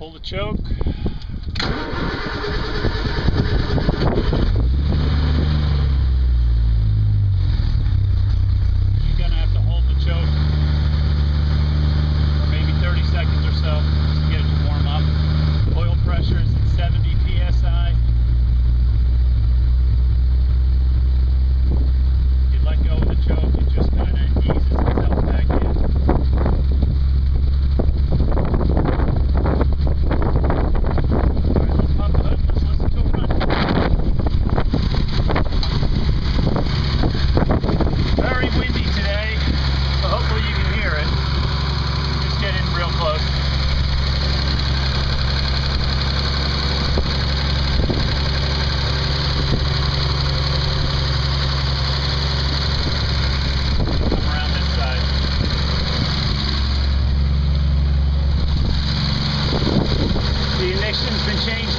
Pull the choke. You're gonna have to hold the choke for maybe 30 seconds or so just to get it to warm up. Oil pressure is at 70 psi. You let go of the choke, it just kind of eases itself back in.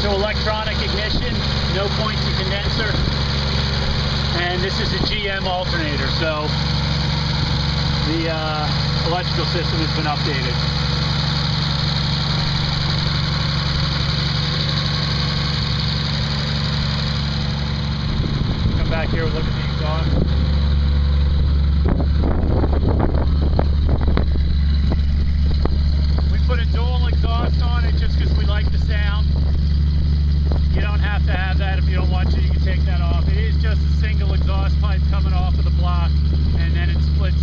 To electronic ignition, no points to condenser, and this is a GM alternator, so the electrical system has been updated. Come back here, we'll look at the exhaust. We put a dual exhaust on it just because we like the sound. You don't have to have that if you don't want to. You can take that off. It is just a single exhaust pipe coming off of the block, and then it splits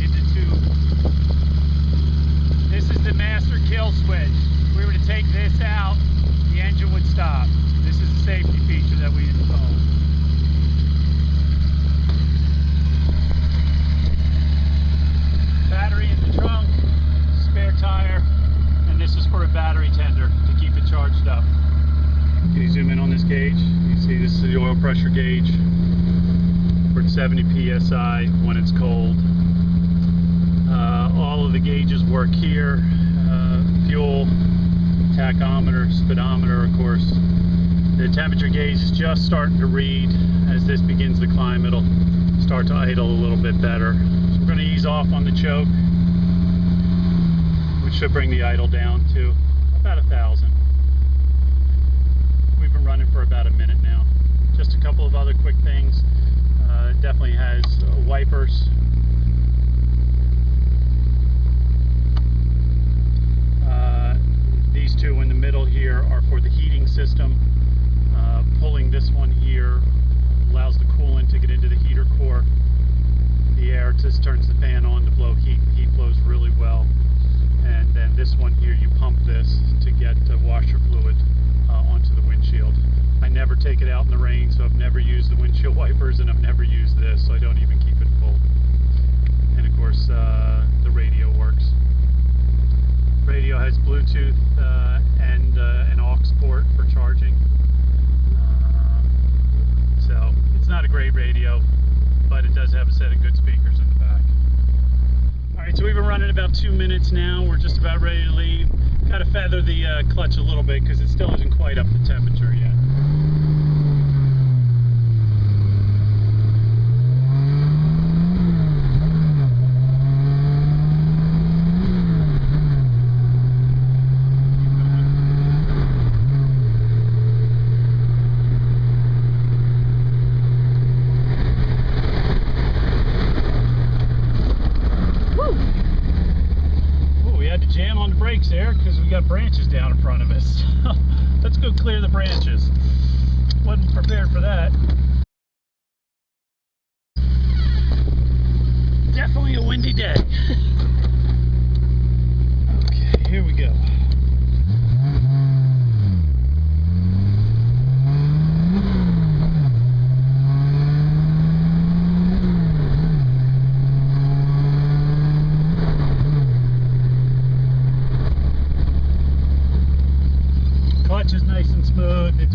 into two. This is the master kill switch. If we were to take this out, the engine would stop. This is a safety feature that we installed. Battery in the trunk, spare tire, and this is for a battery tender to keep it charged up. Can you zoom in on this gauge? You see this is the oil pressure gauge. We're at 70 psi when it's cold. All of the gauges work here. Fuel, tachometer, speedometer, of course. The temperature gauge is just starting to read. As this begins to climb, it'll start to idle a little bit better. So we're going to ease off on the choke, which should bring the idle down to about 1,000. We've been running for about a minute now. Just a couple of other quick things. It definitely has wipers. These two in the middle here are for the heating system. Pulling this one here allows the coolant to get into the heater core. The air just turns the fan on to blow heat. The heat flows really well. And then this one here, you pump this to get washer fluid onto the windshield. I never take it out in the rain, so I've never used the windshield wipers, and I've never used this, so I don't even keep it full. And of course, the radio works. Radio has Bluetooth and an aux port for charging. So it's not a great radio, but it does have a set of good speakers in the back. Alright, so we've been running about 2 minutes now. We're just about ready to leave. Got to feather the clutch a little bit because it still isn't quite up to temperature yet. Jam on the brakes there because we got branches down in front of us. Let's go clear the branches. Wasn't prepared for that. Definitely a windy day. Okay, here we go. Clutch is nice and smooth. It's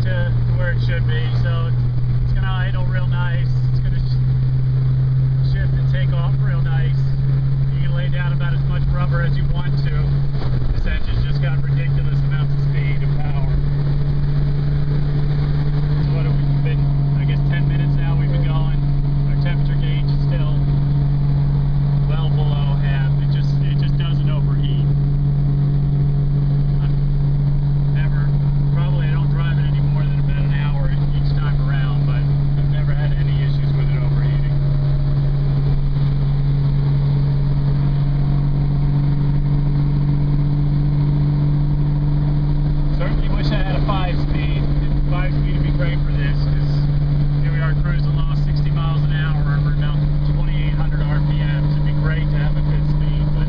to where it should be, so it's going to idle real nice. It's going to shift and take off real nice. You can lay down about as much rubber as you want to. This engine's just got ridiculous amounts of speed and power. So what have we been, I guess 10 minutes now we've been going. Our temperature gauge is still well below half. It just doesn't overheat. Probably I don't drive it any more than about an hour each time around, but I've never had any issues with it overheating. Certainly wish I had a 5-speed. 5-speed would be great for this, because here we are cruising along 60 miles an hour, and we're about 2,800 RPMs. It'd be great to have a 5th speed, but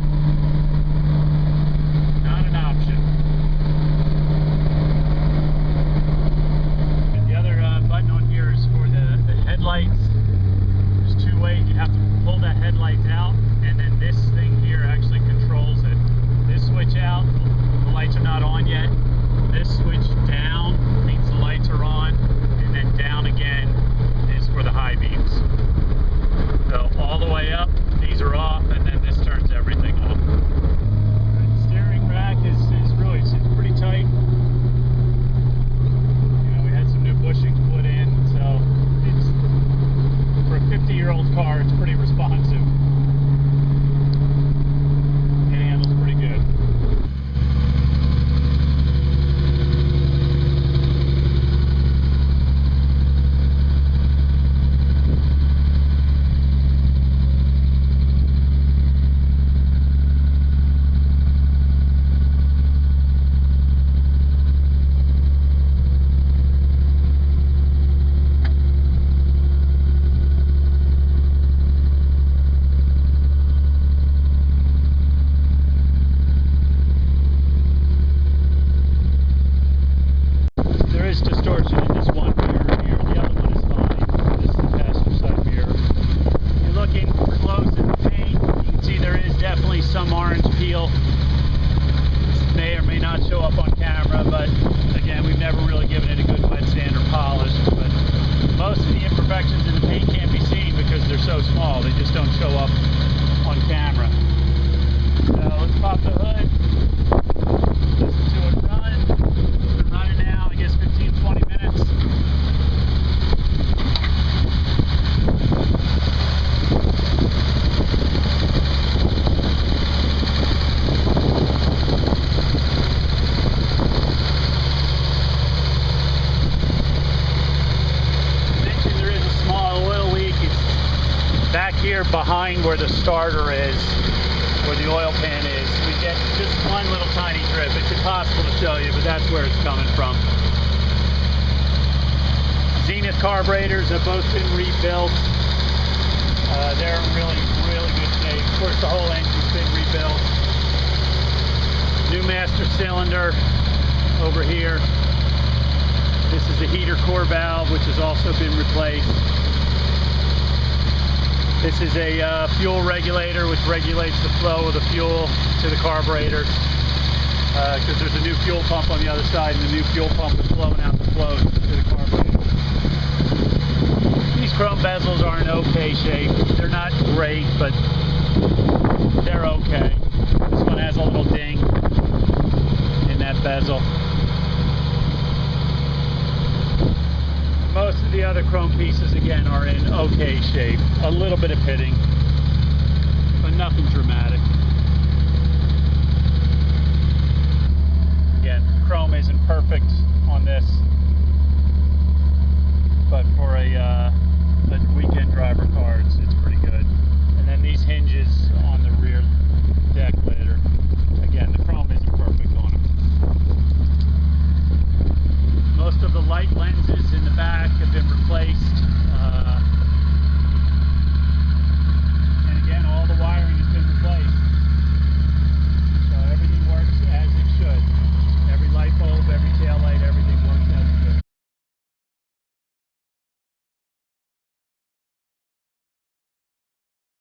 not an option. And the other button on here is for the headlights. There's 2 ways. You have to pull that headlight out, and then this thing here actually controls it. This switch out, the lights are not on yet. This switch down means the lights are on, and then down again is for the high beams. So all the way up, these are off, and then this turns everything off. The steering rack is really pretty tight. You know, we had some new bushings put in, so it's for a 50-year-old car, it's pretty responsive. It handles pretty good. Distortion in this one mirror here. The other one is fine. This is the passenger side mirror. If you're looking close at the paint, you can see there is definitely some orange peel. This may or may not show up on camera, but again, we've never really given it a good wet sand or polish. But most of the imperfections in the paint can't be seen because they're so small. They just don't show up on camera. So let's pop the hood. Listen to it run. It's been running now, I guess 15-20 minutes. Mentioned there is a small oil leak. It's back here behind where the starter is, where the oil pan is. We get just one little tiny drip. It's impossible to show you, but that's where it's coming from. Zenith carburetors have both been rebuilt. They're in really good shape. Of course, the whole engine's been rebuilt. New master cylinder over here. This is the heater core valve, which has also been replaced. This is a fuel regulator, which regulates the flow of the fuel to the carburetor. Because there's a new fuel pump on the other side, and the new fuel pump is blowing out the flow to the carburetor. These chrome bezels are in okay shape. They're not great, but they're okay. This one has a little ding in that bezel. Most of the other chrome pieces, again, are in okay shape. A little bit of pitting, but nothing dramatic. Again, chrome isn't perfect on this, but for a weekend driver car, it's pretty good. And then these hinges